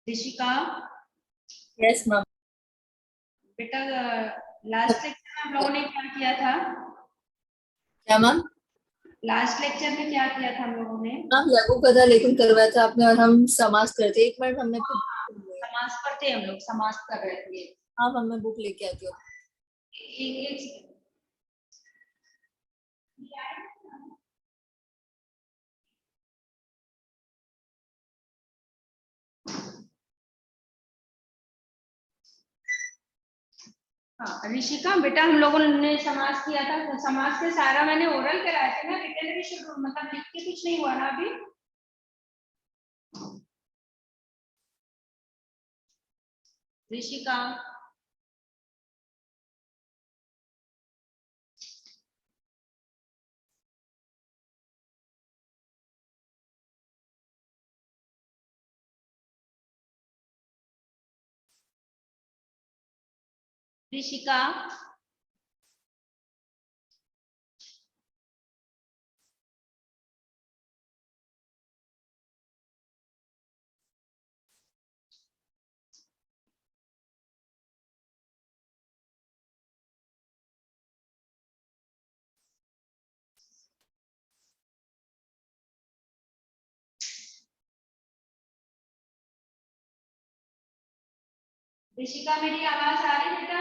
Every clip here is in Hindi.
Rishika, yes ma'am. बेटा लास्ट लेक्चर में हम लोगों ने क्या किया था? क्या मैम? लास्ट लेक्चर में क्या किया था हम लोगों ने? मैम लघु कथा लेखन करवाया था आपने और हम समास करते। एक मिनट हमने खुद। समास पढ़ते हम लोग, समास कर रहे थे। हाँ मैम, मैं बुक लेके आती हूँ। एक एक हाँ ऋषिका बेटा, हम लोगों ने समास किया था, तो समास के सारा मैंने ओरल कराया था ना, रिटन भी शुरू, मतलब लिख के कुछ नहीं हुआ ना अभी। ऋषिका, ऋषिका, ऋषिका मेरी आवाज आ रही है बेटा?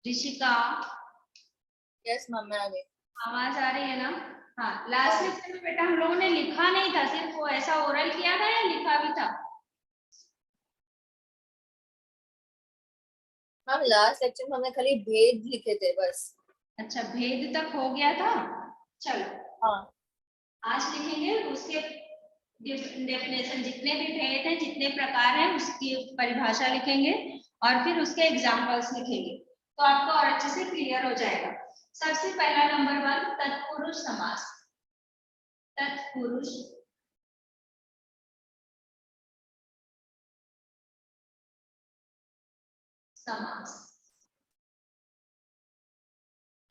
ऋषिका, यस मैम, मैं आ गई। आवाज आ रही है ना? हाँ, लास्ट लेक्चर में बेटा हम लोगों ने लिखा नहीं था, सिर्फ वो ऐसा ओरल किया था या लिखा भी था? मैम लास्ट लेक्चर में हमने खाली भेद लिखे थे बस। अच्छा, भेद तक हो गया था। चलो हाँ। आज लिखेंगे उसके डेफिनेशन, जितने भी भेद हैं, जितने प्रकार हैं, उसकी परिभाषा लिखेंगे और फिर उसके एग्जाम्पल्स लिखेंगे, तो आपको और अच्छे से क्लियर हो जाएगा। सबसे पहला नंबर 1, तत्पुरुष समास। तत्पुरुष समास।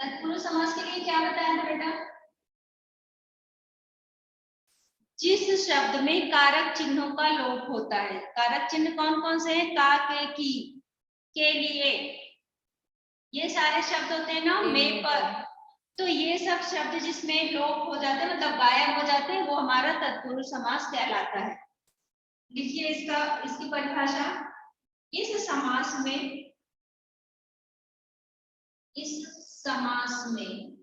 तत्पुरुष समास के लिए क्या बताया था बेटा? जिस शब्द में कारक चिन्हों का लोप होता है। कारक चिन्ह कौन कौन से हैं? का, के लिए, ये सारे शब्द होते हैं ना, में, पर। तो ये सब शब्द जिसमें लोप हो जाते हैं, मतलब गायब हो जाते हैं, वो हमारा तत्पुरुष समास कहलाता है। लिखिए इसकी परिभाषा। इस समास में, इस समास में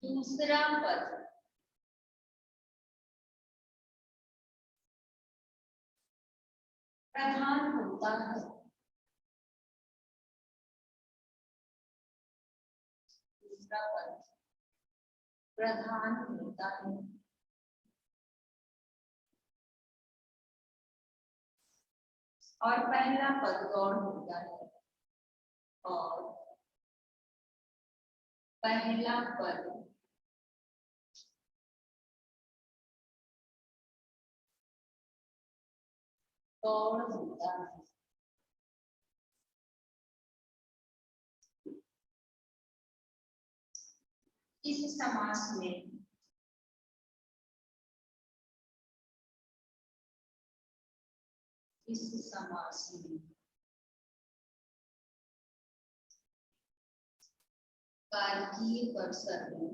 दूसरा पद प्रधान होता है। दूसरा पद प्रधान होता है और पहला पद गौण होता है। और पहला पद गौण होता है। इस समास में इस समास में कारकीय परिसर्गों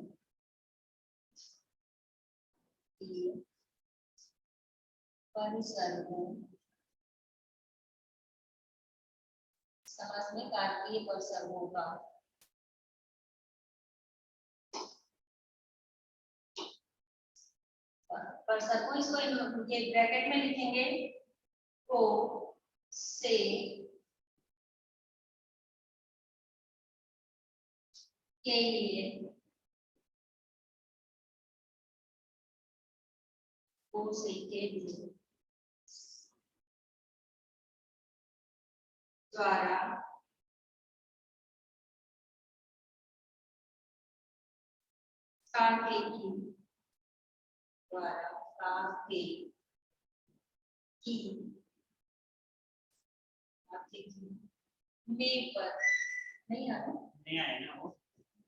परिसर्गों समास में कारकीय परिसर्गों का परिसर्गों, इसको ये ब्रैकेट में लिखेंगे, को से के लिए, को से के लिए द्वारा का के की द्वारा का के की में पर नहीं आ रहा नहीं आया ना वो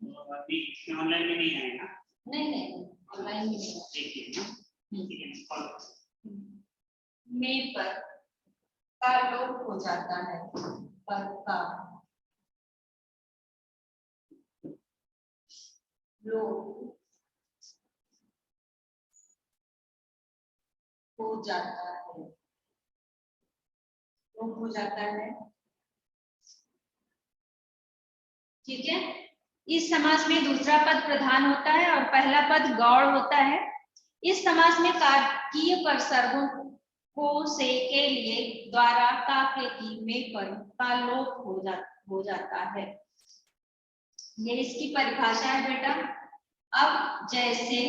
तो अभी इसमें ऑनलाइन में नहीं आएगा नहीं ऑनलाइन में नहीं देखिए ना ठीक है फॉलो में पर का लोप हो जाता है पर का लोप हो जाता है लोप हो जाता है ठीक है। इस समास में दूसरा पद प्रधान होता है और पहला पद गौड़ होता है। इस समास में कारकीय पर सर्वों को से के लिए द्वारा का के की में पर का लोप हो जाता है। ये इसकी परिभाषा है बेटा। अब जैसे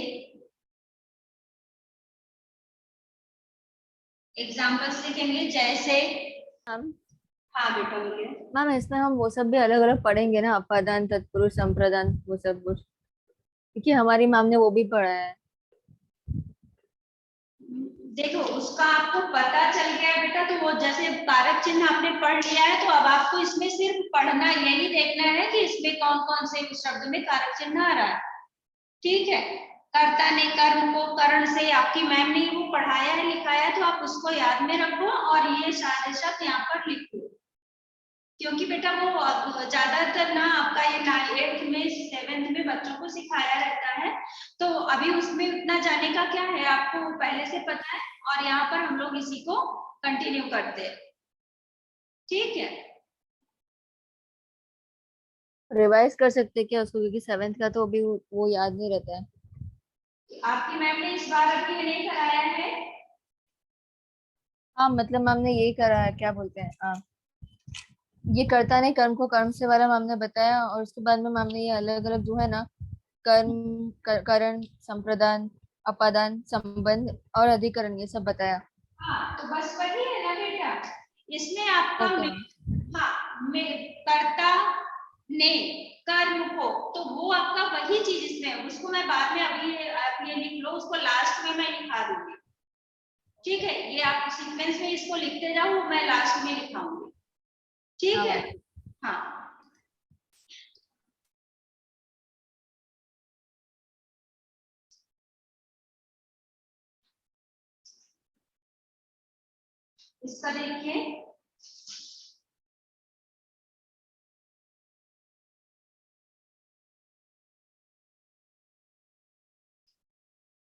एग्जाम्पल्स लिखेंगे जैसे हम हाँ बेटा बोलिए। मैम इसमें हम वो सब भी अलग अलग पढ़ेंगे ना, अपादान, तत्पुरुष, संप्रदान, वो सब कुछ, क्योंकि हमारी मैम ने वो भी पढ़ा है। देखो उसका आपको पता चल गया है बेटा, तो वो जैसे कारक चिन्ह आपने पढ़ लिया है तो अब आपको इसमें सिर्फ पढ़ना यही देखना है कि इसमें कौन कौन से शब्द में कारक चिन्ह आ रहा है। ठीक है। कर्ता ने कर्म को करण से आपकी मैम ने वो पढ़ाया है लिखाया है तो आप उसको याद में रखो और ये सारे शब्द यहाँ पर लिखो, क्योंकि बेटा वो ज्यादातर ना आपका ये 8th में 7th में बच्चों को सिखाया रहता है, तो अभी उसमें उतना जाने का क्या है, आपको पहले से पता है और यहाँ पर हम लोग इसी को कंटिन्यू करते हैं। ठीक है। रिवाइज कर सकते हैं क्या उसको, क्योंकि 7th का तो अभी वो याद नहीं रहता है। आपकी मैम ने इस बार अभी नहीं कराया है। हाँ मतलब मैम ने यही करा है, क्या बोलते हैं, ये कर्ता ने कर्म को कर्म से वाला मैम ने बताया, और उसके बाद में मैम ने ये अलग अलग जो है ना, कर्म, करण, संप्रदान, अपादान, संबंध और अधिकरण, ये सब बताया। हाँ तो बस वही है ना बेटा, इसमें आपका ओके में, मैम। हाँ में कर्ता ने कर्म को, तो वो आपका वही चीज इसमें है, उसको मैं बाद में अभी आप ये लिख लो, उसको लास्ट में मैं लिखा दूंगी। ठीक है, ये आप सीक्वेंस में इसको लिखते जाओ, मैं लास्ट में लिखाऊंगी। ठीक हाँ है। मैम। हाँ इसका देखिए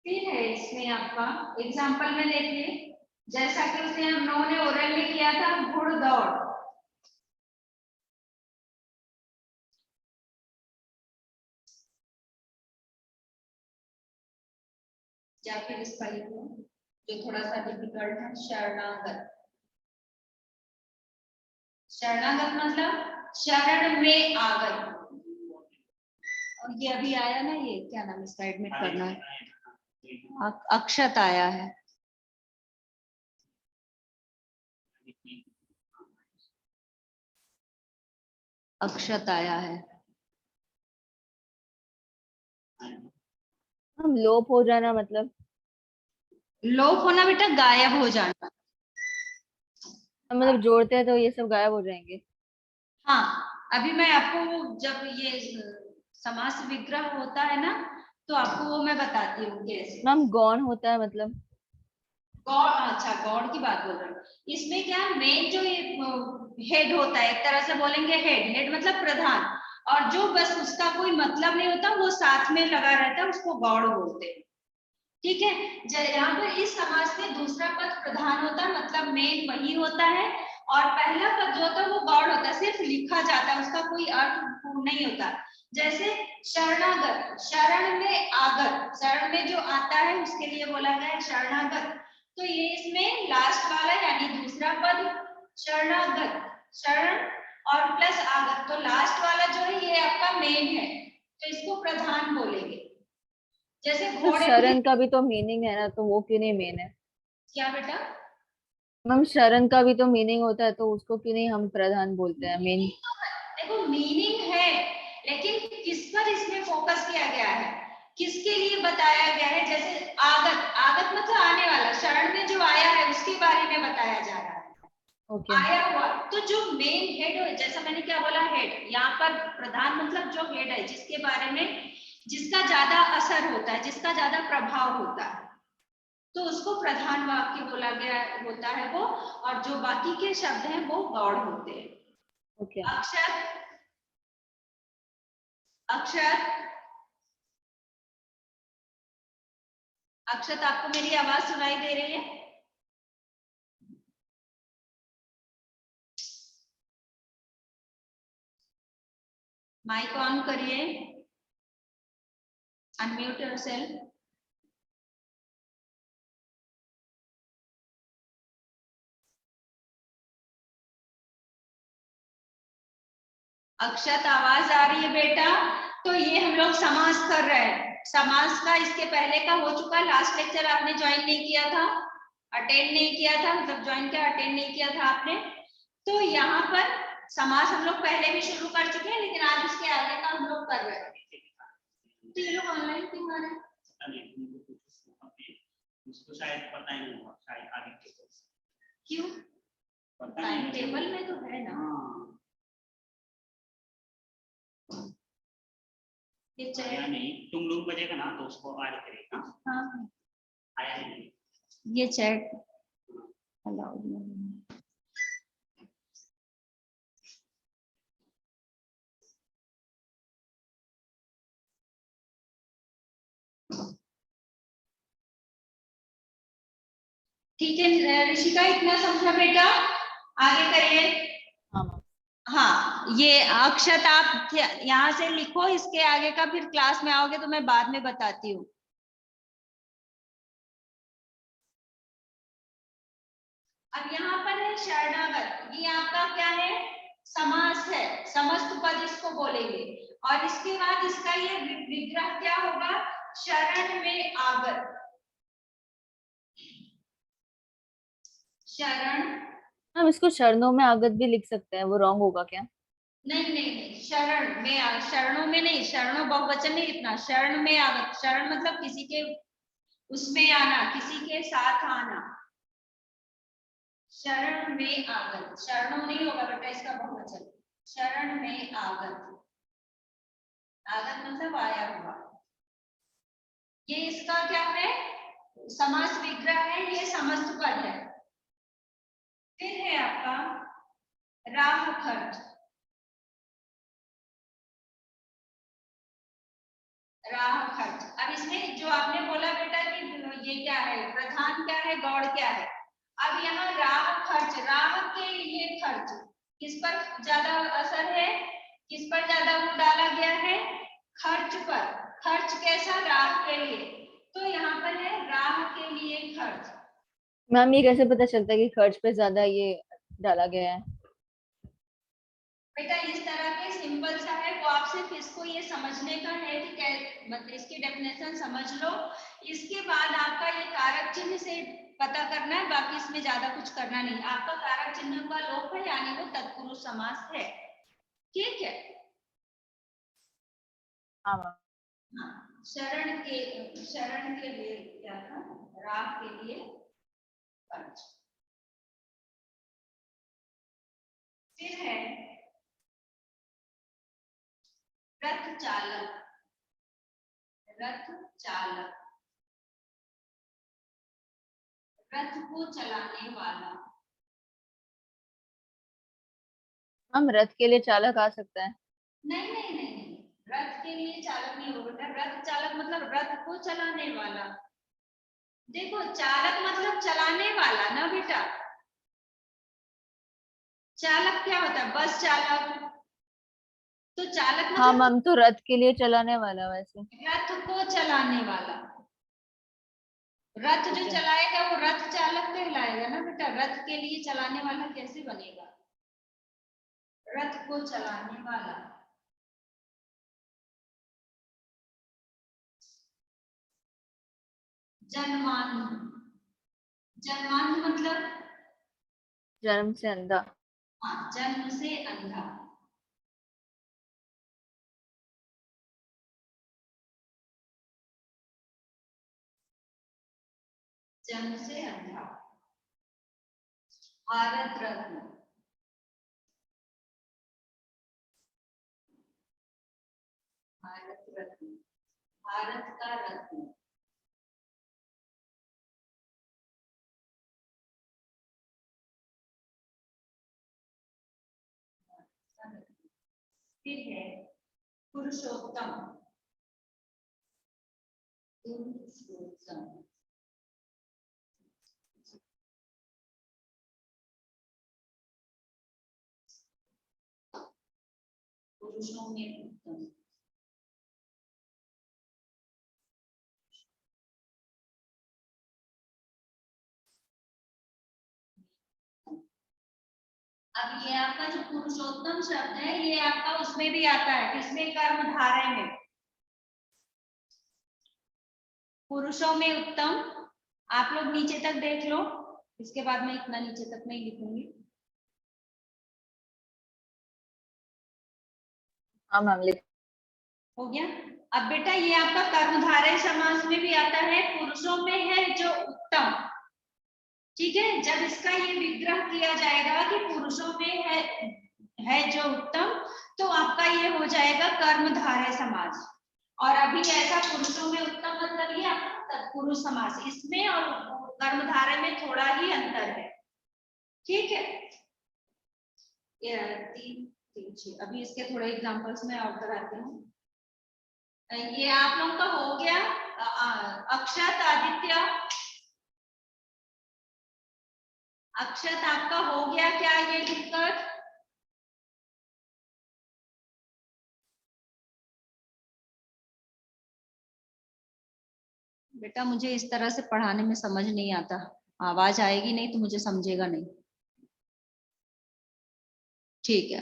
फिर है इसमें आपका एग्जाम्पल में देखिए, जैसा कि उसने हम लोगों ने ओरल में किया था घुड़दौड़, या फिर इसका लिखो जो थोड़ा सा डिफिकल्ट है, शरणागत। शरणागत मतलब शरण में आगत, और ये अभी आया ना, ये क्या नाम इसका एडमिट करना है, अक्षत आया है। अक्षत आया है। हम लोप हो जाना मतलब लोप होना बेटा गायब हो जाना। हम मतलब जोड़ते हैं तो ये सब गायब हो जाएंगे। हाँ अभी मैं आपको जब ये समास विग्रह होता है ना, तो आपको वो मैं बताती हूँ कैसे। मैम गौण होता है मतलब, गौड़, अच्छा गौड़ की बात बोल रहे हो। इसमें क्या मेन जो ये हेड होता है, एक तरह से बोलेंगे हेड, हेड मतलब प्रधान, और जो बस उसका कोई मतलब नहीं होता वो साथ में लगा रहता है, उसको गौड़ बोलते हैं। ठीक है। यहाँ पर इस समास में दूसरा पद प्रधान होता है, मतलब मेन वही होता है, और पहला पद जो होता है वो गौड़ होता है, सिर्फ लिखा जाता है, उसका कोई अर्थ नहीं होता। जैसे शरणागत, शरण में आगत, शरण में जो आता है उसके लिए बोला गया है शरणागत, तो ये इसमें लास्ट वाला यानी दूसरा पद शरणागत, शरण और प्लस आगत, तो लास्ट वाला जो है ये आपका मेन है, तो इसको प्रधान बोलेंगे। जैसे तो घोड़े की, शरण का भी तो मीनिंग है ना, तो वो क्यों नहीं मेन है? क्या बेटा? मैम शरण का भी तो मीनिंग होता है, तो उसको क्यों नहीं हम प्रधान बोलते हैं मेन? देखो मीनिंग है, लेकिन किस पर इसमें फोकस किया गया है, किसके लिए बताया गया है। जैसे आगत, आगत मतलब आने वाला, शरण में जो आया है उसके बारे में बताया जा रहा है। ओके। आया हुआ, तो जो मेन हेड है, जैसा मैंने क्या बोला, हेड, यहाँ पर प्रधान मतलब जो हेड है, जिसके बारे में, जिसका ज्यादा असर होता है, जिसका ज्यादा प्रभाव होता है, तो उसको प्रधान वाक्य बोला गया होता है वो। और जो बाकी के शब्द हैं वो गौड़ होते हैं। ओके। अक्षर, अक्षर, अक्षत, आपको मेरी आवाज सुनाई दे रही है? माइक ऑन करिए, अनम्यूट योरसेल्फ। अक्षत, आवाज आ रही है बेटा? तो ये हम लोग समास कर रहे हैं। समास का इसके पहले का हो चुका, लास्ट लेक्चर आपने ज्वाइन नहीं किया था, अटेंड नहीं किया था, मतलब ज्वाइन किया, अटेंड नहीं किया था आपने। तो यहाँ पर समास हम लोग पहले भी शुरू कर चुके हैं, लेकिन आज उसके आगे का हम लोग कर रहे हैं। तो ये लोग ऑनलाइन क्यों आ रहे हैं? उसको शायद पता ही नहीं होगा, शायद आगे के क्यों? टाइम टेबल में तो है ना। ये आया नहीं, तुम लोग बजेगा ना तो उसको ऐड करेगा। हाँ, आया नहीं। ये चैट अलाउड नहीं। ठीक है ऋषिका, इतना समझा बेटा, आगे करिए। हाँ मैम। हाँ, ये अक्षत आप यहाँ से लिखो, इसके आगे का फिर क्लास में आओगे तो मैं बाद में बताती हूँ। अब यहाँ पर है शरणागत, ये आपका क्या है, समास है, समस्त पद इसको बोलेंगे। और इसके बाद इसका ये विग्रह क्या होगा, शरण में आगत। शरण, हम इसको शरणों में आगत भी लिख सकते हैं, वो रॉन्ग होगा क्या? नहीं नहीं नहीं, शरण में, शरणों में नहीं, शरणों बहुवचन नहीं लिखना, शरण में आगत। शरण मतलब किसी के उसमें आना, किसी के साथ आना। शरण में आगत, शरणों नहीं होगा बेटा इसका बहुवचन, शरण में आगत। आगत मतलब आया हुआ। ये इसका क्या है, समास विग्रह है, ये समस्त पद है। फिर है आपका राह खर्च। राह खर्च, अब इसमें जो आपने बोला बेटा कि ये क्या है, प्रधान क्या है, गौड़ क्या है। अब यहाँ राह खर्च, राह के लिए खर्च, किस पर ज्यादा असर है, किस पर ज्यादा वो डाला गया है, खर्च पर। खर्च कैसा, राह के लिए, तो यहाँ पर है राह के लिए खर्च। मैम ये कैसे पता चलता है कि खर्च पे ज्यादा ये डाला गया है? बेटा इस तरह के सिंपल सा है, वो आप सिर्फ इसको ये समझने का है कि मतलब इसकी डेफिनेशन समझ लो। इसके बाद आपका ये कारक चिन्ह से पता करना है, बाकी इसमें ज्यादा कुछ करना नहीं। आपका कारक चिन्ह का लोप है, यानी वो तत्पुरुष समास है। ठीक है। हाँ मैम। हाँ, शरण के लिए क्या था, राह के लिए खर्च। फिर है रथ चालक। रथ चालक, रथ को चलाने वाला। हम रथ के लिए चालक आ सकता है? नहीं नहीं नहीं नहीं, रथ के लिए चालक नहीं होगा बेटा, रथ चालक मतलब रथ को चलाने वाला। देखो चालक मतलब चलाने वाला ना बेटा, चालक क्या होता है, बस चालक, तो चालक हाँ मतलब मैम, तो रथ के लिए चलाने वाला वैसे। रथ को चलाने वाला। रथ जो ठीक है। चलाएगा वो रथ चालक कहलाएगा ना बेटा, रथ के लिए चलाने वाला कैसे बनेगा, रथ को चलाने वाला। जन्मांध, जन्मांध मतलब जन्म से अंधा। हाँ, जन्म से अंधा। जन्म से अंधा। भारत रत्न। भारत रत्न, भारत का रत्न। फिर है पुरुषोत्तम। पुरुषोत्तम, पुरुषों में उत्तम। अब ये आपका जो पुरुषोत्तम शब्द है ये आपका उसमें भी आता है, किसमें? कर्मधारय में। पुरुषों में उत्तम। आप लोग नीचे तक देख लो, इसके बाद मैं इतना नीचे तक नहीं लिखूंगी। हाँ मैम लिख। हो गया। अब बेटा ये आपका कर्मधारय समास में भी आता है, पुरुषों में है जो उत्तम। ठीक है, जब इसका ये विग्रह किया जाएगा कि पुरुषों में है जो उत्तम, तो आपका ये हो जाएगा कर्मधारय समास। और अभी ऐसा पुरुषों में उत्तम मतलब ये आपका तत्पुरुष समास, इसमें और कर्मधारय में थोड़ा ही अंतर है। ठीक है, ये 3, 3, 6। अभी इसके थोड़े एग्जांपल्स में और कराती हूँ। ये आप लोग का हो गया अक्षत आदित्य। अक्षत आपका हो गया क्या ये लिखकर? बेटा मुझे इस तरह से पढ़ाने में समझ नहीं आता, आवाज आएगी नहीं तो मुझे समझेगा नहीं। ठीक है,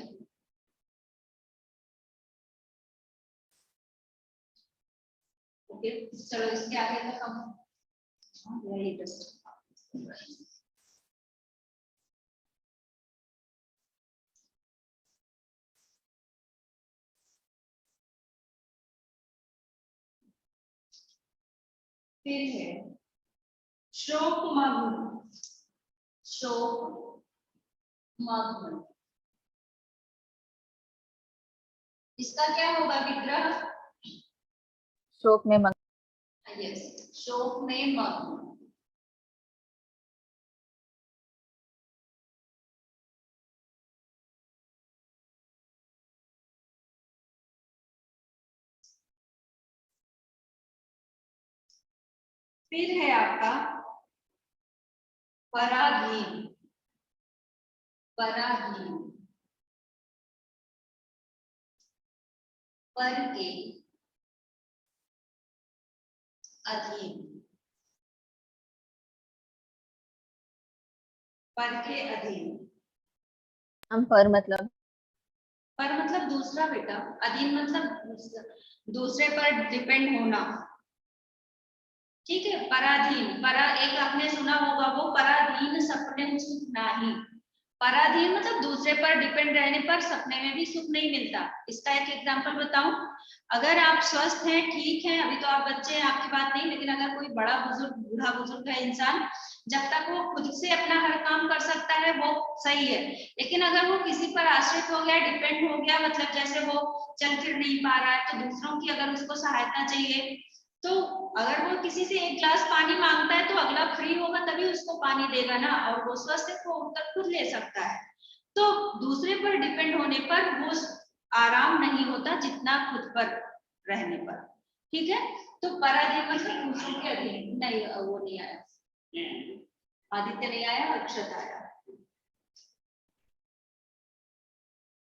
ओके चलो इसके आगे का कम यही टेस्ट। फिर है शोकमग्न। शोकमग्न, इसका क्या होगा विग्रह? शोक में मग्न। यस, शोक में मग्न। फिर है आपका पराधीन। पराधीन, पर के अधीन। पर के अधीन। हम पर मतलब? पर मतलब दूसरा बेटा, अधीन मतलब दूसरे पर डिपेंड होना। ठीक है, पराधीन, परा एक आपने सुना होगा वो, पराधीन सपने सुख नाही। पराधीन मतलब दूसरे पर डिपेंड रहने पर सपने में भी सुख नहीं मिलता। इसका एक एग्जांपल बताऊं, अगर आप स्वस्थ हैं, ठीक हैं, अभी तो आप बच्चे हैं, आपकी बात नहीं, लेकिन अगर कोई बड़ा बुजुर्ग, बूढ़ा बुजुर्ग है इंसान, जब तक वो खुद से अपना हर काम कर सकता है वो सही है। लेकिन अगर वो किसी पर आश्रित हो गया, डिपेंड हो गया, मतलब जैसे वो चल फिर नहीं पा रहा है, तो दूसरों की अगर उसको सहायता चाहिए, तो अगर वो किसी से एक गिलास पानी मांगता है तो अगला फ्री होगा तभी उसको पानी देगा ना, और वो स्वस्थ है तो उठकर खुद ले सकता है। तो दूसरे पर डिपेंड होने पर वो आराम नहीं होता जितना खुद पर रहने पर। ठीक है, तो पराधीन मतलब दूसरों के अधीन नहीं, वो नहीं आया, आदित्य नहीं आया, अक्षत आया।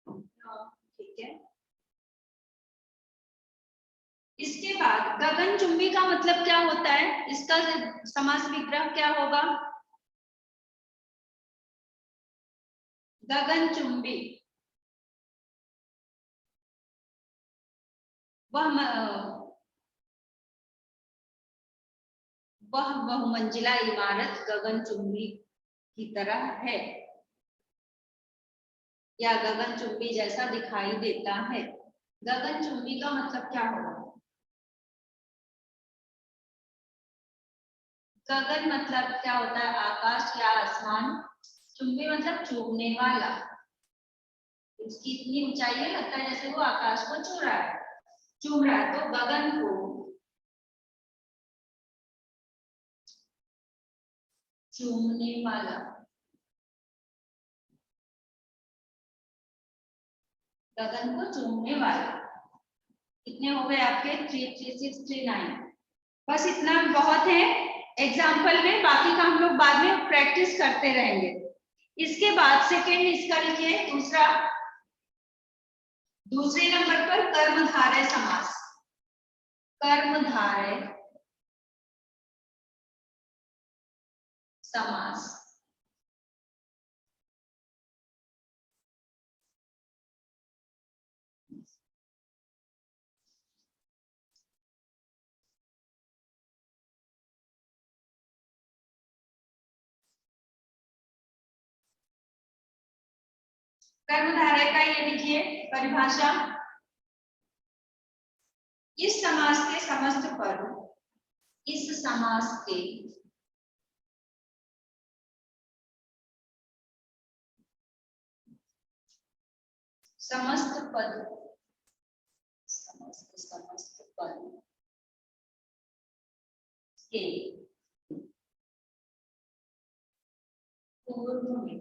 ठीक है, इसके बाद गगनचुंबी का मतलब क्या होता है? इसका समास विग्रह क्या होगा? गगनचुंबी, वह बहुमंजिला इमारत गगनचुंबी की तरह है। या गगनचुंबी जैसा दिखाई देता है। गगनचुंबी का मतलब क्या होगा? गगन मतलब क्या होता है? आकाश या आसमान। चुंबी मतलब चूमने वाला। उसकी इतनी ऊंचाई है, लगता है जैसे वो आकाश को छू रहा है, चूम रहा है। तो गगन को चूमने वाला, गगन को चूमने वाला। कितने हो गए आपके? 3 3 6 3 9। बस इतना बहुत है एग्जाम्पल में, बाकी का हम लोग बाद में प्रैक्टिस करते रहेंगे। इसके बाद सेकेंड इसका लिखिए, दूसरे नंबर पर कर्मधारय समास। कर्मधारय समास। कर्मधारय का ये लिखिए परिभाषा। इस समास के समस्त पद, इस समास के समस्त पद, समस्त पद के पूर्व में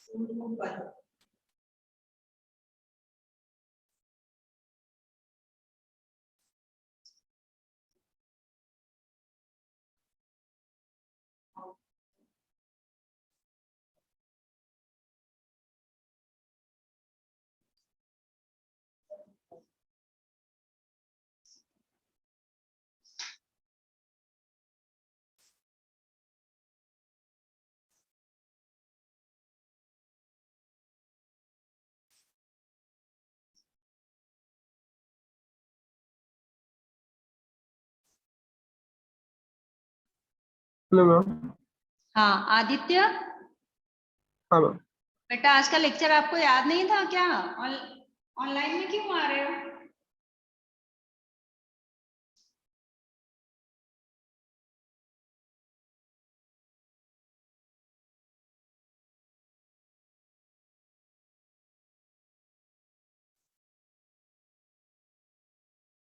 पूर्व पद हेलो मैम। हाँ आदित्य, हाँ मैम। बेटा आज का लेक्चर आपको याद नहीं था क्या? ऑनलाइन में क्यों आ रहे हो?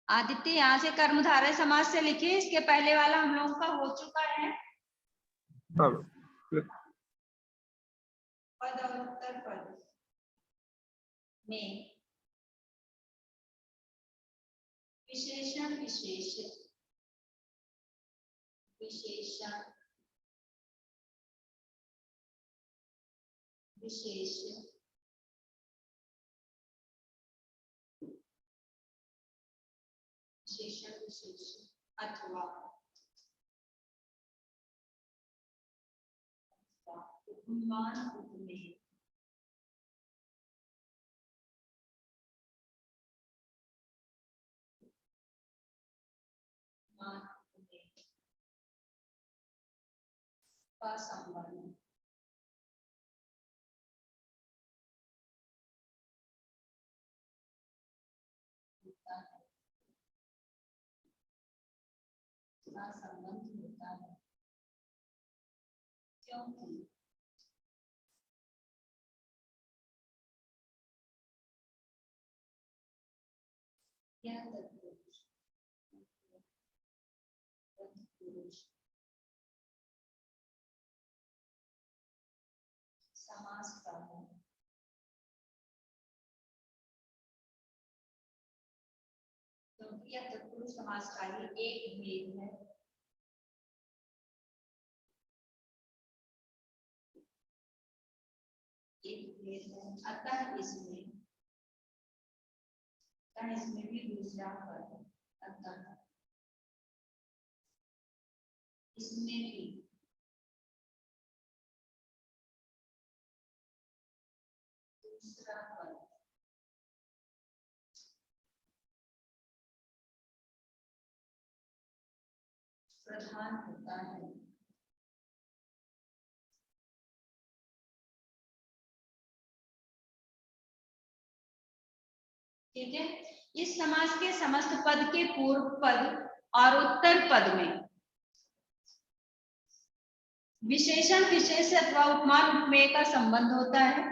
आदित्य यहाँ से कर्मधारय समास से लिखिए, इसके पहले वाला हम लोगों का हो चुका है। हाँ मैम। पद और उत्तर पद में विशेषण विशेष विशेषण विशेष विशेषण विशेष अथवा उपमान उपमेय उपमान उपमेय का संबंध होता है, का संबंध होता है, क्योंकि यह तत्पुरुष समास का है, क्योंकि यह तत्पुरुष समास का ही एक भेद है। एक भेद है, अतः इसमें भी दूसरा पद, अतः इसमें भी दूसरा पद प्रधान होता है। ठीक है। इस समास के समस्त पद के पूर्व पद और उत्तर पद में विशेषण विशेष अथवा उपमान उपमेय का संबंध होता है।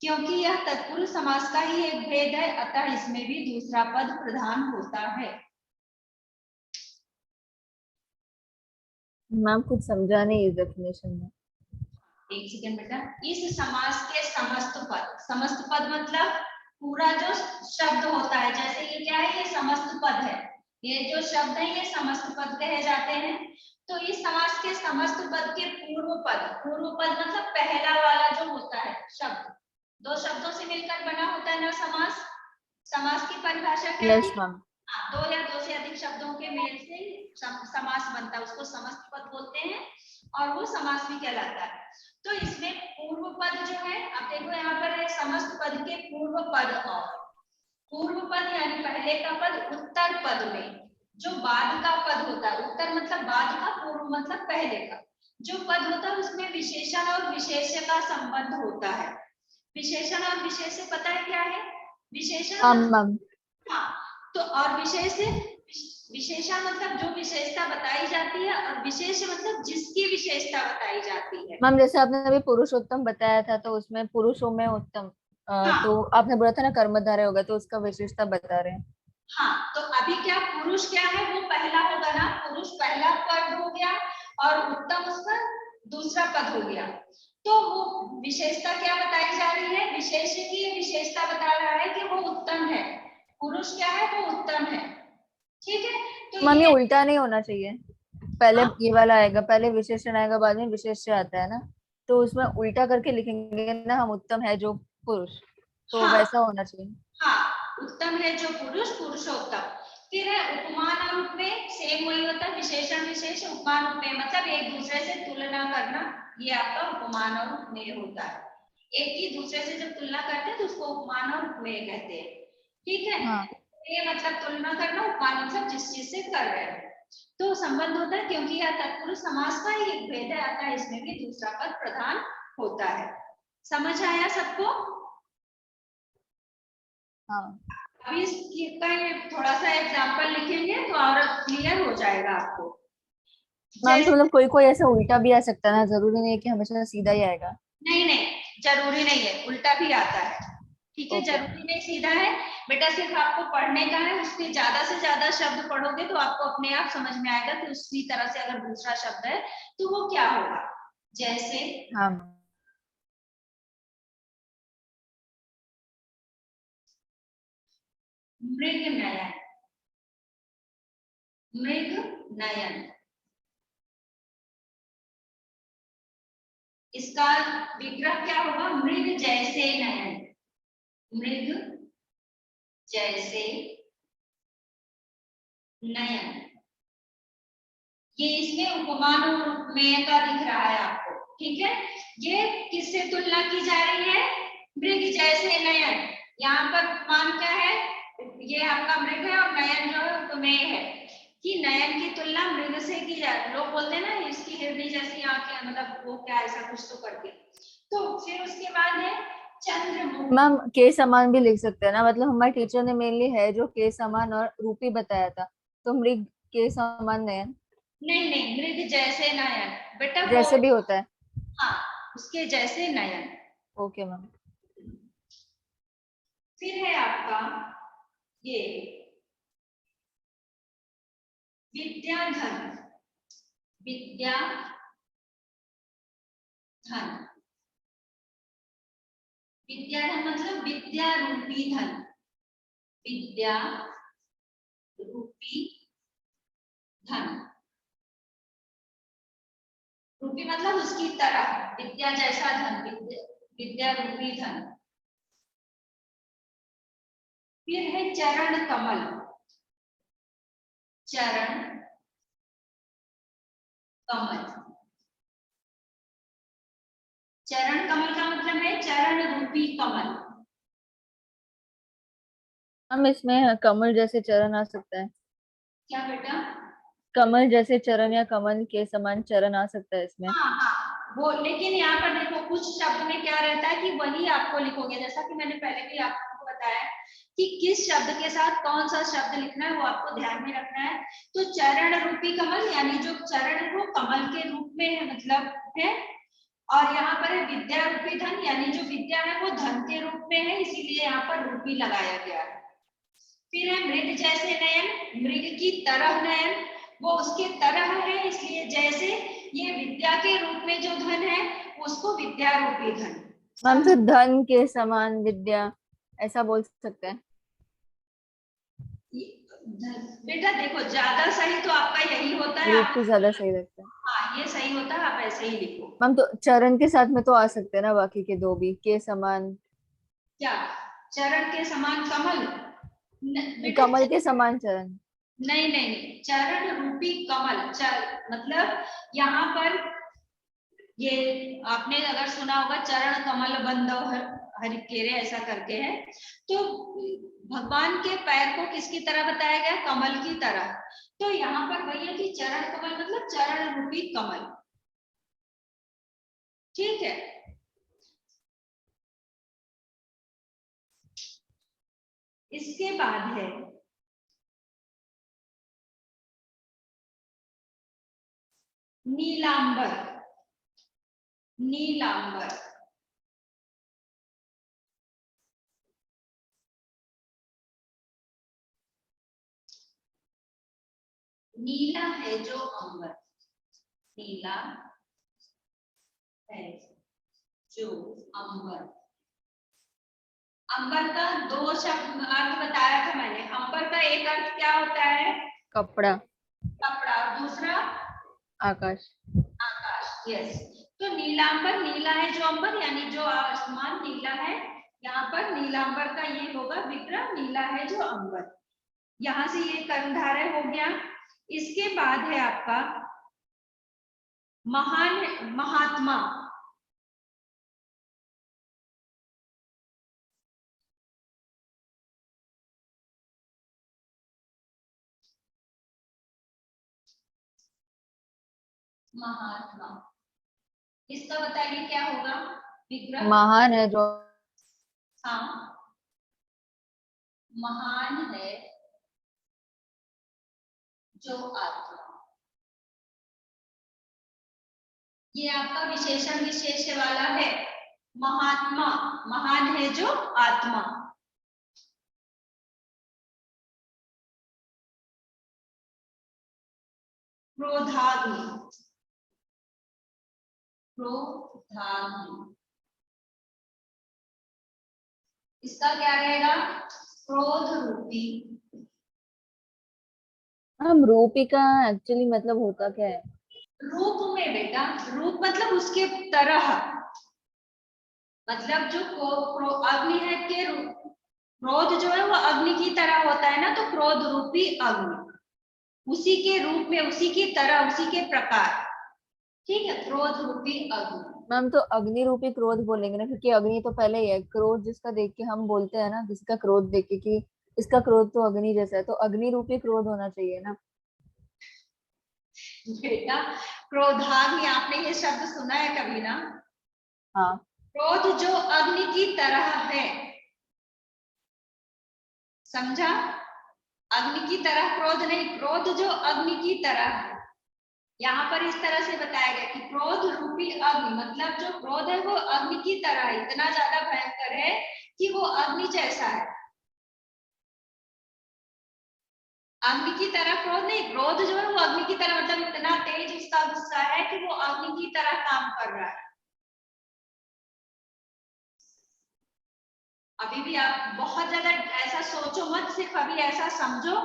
क्योंकि यह तत्पुरुष समास का ही एक भेद है, अतः इसमें भी दूसरा पद प्रधान होता है। मैम कुछ समझा नहीं इस डेफिनेशन में। एक सेकंड बेटा। इस समास के समस्त पद मतलब पूरा जो शब्द होता है, जैसे ये क्या है, ये समस्त पद है, ये जो शब्द है ये समस्त पद कहे जाते हैं। तो इस समास के समस्त पद के पूर्व पद मतलब पहला वाला जो होता है शब्द, दो शब्दों से मिलकर बना होता है ना समास। समास की परिभाषा क्या यस थी? मैम। दो या दो से अधिक शब्दों के मेल से समास बनता है, उसको समस्त पद बोलते हैं और वो समास भी कहलाता है। तो इसमें पूर्व पद जो है, अब देखो यहाँ पर है समस्त पद के पूर्व पद, और पूर्व पद यानी पहले का पद, उत्तर पद में जो बाद का पद होता है, उत्तर मतलब बाद का, पूर्व मतलब पहले का जो पद होता है, उसमें विशेषण और विशेष्य का संबंध होता है। विशेषण और विशेष्य पता है क्या है? विशेषण मैम हाँ, तो और विशेषण मतलब जो विशेषता बताई जाती है, और विशेष मतलब जिसकी विशेषता बताई जाती है। मैम जैसे आपने अभी पुरुषोत्तम बताया था, तो उसमें पुरुषों में उत्तम, तो आपने बोला था ना कर्मधारय होगा, तो उसका विशेषता बता रहे हैं। हाँ, तो अभी क्या पुरुष क्या है, वो पहला होगा ना, पुरुष पहला पद हो गया और उत्तम उसका दूसरा पद हो गया। तो वो विशेषता क्या बताई जा रही है? विशेष की विशेषता बता रहा है कि वो उत्तम है, पुरुष क्या है, वो उत्तम है। ठीक है, तो मैम ये ये उल्टा नहीं होना चाहिए, पहले ये वाला आएगा, पहले विशेषण आएगा, बाद में विशेष्य आता है ना, तो उसमें उल्टा करके लिखेंगे ना हम, उत्तम है जो पुरुष, तो हाँ, वैसा होना चाहिए। हाँ, उत्तम है जो पुरुष, पुरुषोत्तम। फिर है उपमान और उपमेय, सेम वही होता है, विशेषण विशेष, उपमान उपमेय मतलब एक दूसरे से तुलना करना, ये आपका उपमान और उपमेय होता है। एक की दूसरे से जब तुलना करते हैं तो उसको उपमान और उपमेय कहते हैं। ठीक है, हाँ ये मतलब तुलना करना, उपमान मतलब जिस चीज से कर रहे हैं तो संबंध होता है। क्योंकि यह तत्पुरुष समास का ही एक भेद है, अतः इसमें भी दूसरा पद प्रधान होता है। समझ आया सबको? हाँ अभी इसका ये थोड़ा सा एग्जांपल लिखेंगे तो और क्लियर हो जाएगा आपको। मैम तो जैसे मतलब कोई कोई ऐसा उल्टा भी आ सकता है ना, जरूरी नहीं है कि हमेशा सीधा ही आएगा। नहीं नहीं, जरूरी नहीं है, उल्टा भी आता है। ठीक है, ओके। जरूरी नहीं सीधा है बेटा, सिर्फ आपको पढ़ने का है। उसके ज्यादा से ज्यादा शब्द पढ़ोगे तो आपको अपने आप समझ में आएगा कि उसी तरह से अगर दूसरा शब्द है तो वो क्या होगा। जैसे हाँ मृग नयन, मृग नयन, इसका विग्रह क्या होगा? मृग जैसे नयन, मृग जैसे नयन। ये इसमें उपमान और उपमेय का दिख रहा है आपको। ठीक है, ये किससे तुलना की जा रही है? मृग जैसे नयन। यहाँ पर उपमान क्या है? ये आपका मृग है और नयन जो है उपमेय है, कि नयन की तुलना मृग से की जाए। लोग बोलते हैं ना इसकी हिरनी जैसी आंखें, मतलब वो क्या ऐसा कुछ तो करके। तो फिर उसके बाद है चंद्रमुख। मैम के समान भी लिख सकते हैं ना, मतलब हमारे टीचर ने मेनली है जो के समान और रूपी बताया था, तो मृग के समान नयन नहीं नहीं, मृग जैसे नयन बेटा, वो जैसे भी होता है। हाँ, उसके जैसे नयन। Okay ma'am. फिर है आपका ये विद्याधन, विद्याधन, विद्याधन मतलब विद्या रूपी धन, विद्या रूपी धन। रूपी मतलब उसकी तरह, विद्या जैसा धन, विद्या रूपी धन। फिर है चरण कमल, चरण कमल। चरण कमल का मतलब है चरण रूपी कमल। हम इसमें कमल जैसे चरण आ सकता है, क्या बेटा? कमल जैसे चरण या कमल के समान चरण आ सकता है इसमें। हाँ हाँ, वो लेकिन यहाँ पर देखो कुछ शब्द में क्या रहता है कि वही आपको लिखोगे, जैसा कि मैंने पहले भी आपको बताया कि किस शब्द के साथ कौन सा शब्द लिखना है, वो आपको ध्यान में रखना है। तो चरण रूपी कमल, यानी जो चरण है वो कमल के रूप में है, मतलब है। और यहाँ पर है विद्या रूपी धन, यानी जो विद्या है वो धन के रूप में है, इसीलिए यहाँ पर रूपी लगाया गया है। फिर है मृग जैसे नयन, मृग की तरह नयन, वो उसके तरह है, इसलिए जैसे ये विद्या के रूप में जो धन है उसको विद्या रूपी धन। मैम तो धन के समान विद्या ऐसा बोल सकते हैं। बेटा देखो, ज्यादा सही तो आपका यही होता है, आप रूपी ज्यादा सही लगता है। हाँ ये सही होता है, आप ऐसे ही लिखो। मैम तो चरण के साथ में तो आ सकते हैं ना बाकी के दो भी, के समान। क्या चरण के समान कमल? बेटा कमल के समान चरण। नहीं नहीं नहीं, चरण रूपी कमल, मतलब यहाँ पर ये आपने अगर सुना होगा चरण कमल बंदव हरिकेरे ऐसा करके है, तो भगवान के पैर को किसकी तरह बताया गया? कमल की तरह। तो यहाँ पर वही है कि चरण कमल मतलब चरण रूपी कमल। ठीक है, इसके बाद है नीलांबर। नीलांबर नीला है जो अंबर, नीला है जो अंबर। अंबर का दो शब्द अर्थ बताया था मैंने। अंबर का एक अर्थ क्या होता है? कपड़ा। कपड़ा। और दूसरा आकाश। आकाश। यस, तो नीलांबर, नीला है जो अंबर, यानी जो आसमान नीला है। यहाँ पर नीलांबर का ये होगा विग्रह, नीला है जो अंबर। यहाँ से ये कर्णधारय हो गया। इसके बाद है आपका महान, महात्मा। महात्मा, इसका बताइए क्या होगा? विग्रह। महान है जो। हाँ, महान है जो आत्मा। ये आपका विशेषण विशेष्य वाला है। महात्मा, महान है जो आत्मा। क्रोधाग्नि, क्रोधाग्नि, इसका क्या रहेगा? क्रोध रूपी। हम रूपी का एक्चुअली मतलब होता क्या है? रूप में बेटा, रूप मतलब उसके तरह, मतलब जो अग्नि है के रूप, क्रोध जो है वो अग्नि की तरह होता है ना, तो क्रोध रूपी अग्नि, उसी के रूप में, उसी की तरह, उसी के प्रकार। ठीक है, क्रोध रूपी अग्नि। मैम तो अग्नि रूपी क्रोध बोलेंगे ना, क्योंकि अग्नि तो पहले ही है। क्रोध जिसका देख के हम बोलते हैं ना, किसी का क्रोध देख के कि इसका क्रोध तो अग्नि जैसा है, तो अग्नि रूपी क्रोध होना चाहिए ना। बेटा क्रोधाग्नि, आपने ये शब्द सुना है कभी ना? हाँ। क्रोध जो अग्नि की तरह है, समझा? अग्नि की तरह क्रोध नहीं, क्रोध जो अग्नि की तरह है। यहाँ पर इस तरह से बताया गया कि क्रोध रूपी अग्नि, मतलब जो क्रोध है वो अग्नि की तरह है, इतना ज्यादा भयंकर है कि वो अग्नि जैसा है। अग्नि की तरह क्रोध नहीं, क्रोध जो है वो अग्नि की तरह, मतलब इतना तेज उसका गुस्सा है कि वो अग्नि की तरह काम कर रहा है। अभी भी आप बहुत ज्यादा ऐसा सोचो मत, सिर्फ अभी ऐसा समझो,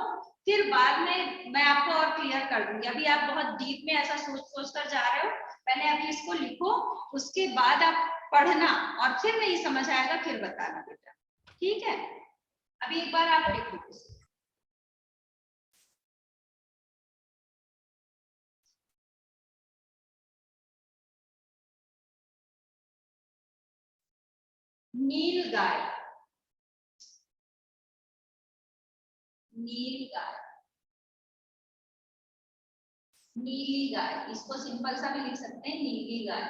फिर बाद में मैं आपको और क्लियर कर दूंगी। अभी आप बहुत डीप में ऐसा सोच सोच कर जा रहे हो, पहले अभी इसको लिखो, उसके बाद आप पढ़ना, और फिर नहीं समझ आएगा फिर बताना बेटा। ठीक है, अभी एक बार आप लिखो। नील गाय, नील गाय, नीली गाय, इसको सिंपल सा भी लिख सकते हैं, नीली गाय।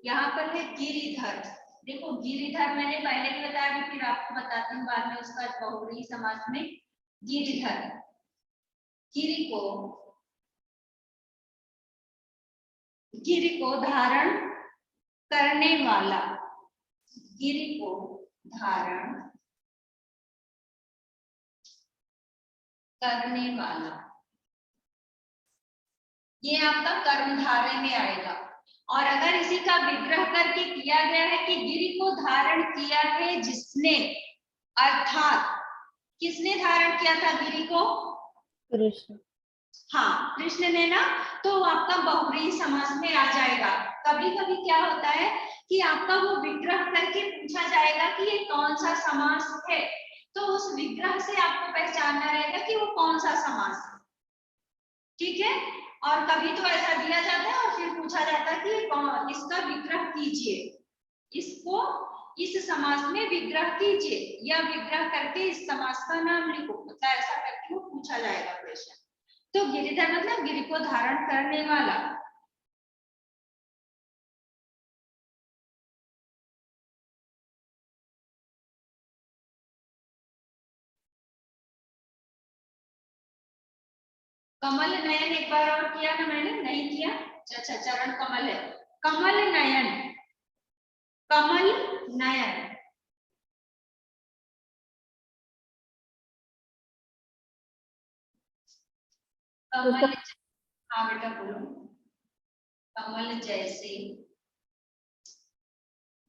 यहाँ पर है गिरिधर। देखो गिरिधर मैंने पहले भी बताया, अभी फिर आपको बताती हूँ बाद में उसका बहुव्रीहि समास में। गिरिधर, गिरि को धारण करने वाला, गिरि को धारण करने वाला, ये आपका कर्मधारय में आएगा। और अगर इसी का विग्रह करके किया गया है कि गिरि को धारण किया है जिसने, अर्थात किसने धारण किया था गिरि को? कृष्ण। हाँ, कृष्ण ने ना, तो आपका बहुव्रीहि समास में आ जाएगा। कभी कभी क्या होता है कि आपका वो विग्रह करके पूछा जाएगा कि ये कौन सा समास है, तो उस विग्रह से आपको पहचानना रहेगा कि वो कौन सा समास है। ठीक है, और कभी तो ऐसा दिया जाता है और फिर पूछा जाता है कि इसका विग्रह कीजिए, इसको इस समास में विग्रह कीजिए, या विग्रह करके इस समास का नाम लिखो, मतलब ऐसा करके वो पूछा जाएगा प्रश्न। तो गिरिधर मतलब गिरि को धारण करने वाला। कमल नयन एक बार और किया ना मैंने, नहीं किया? अच्छा, चरण कमल है, कमल नयन, कमल नयन। कमल, हाँ बेटा बोलो। कमल जैसे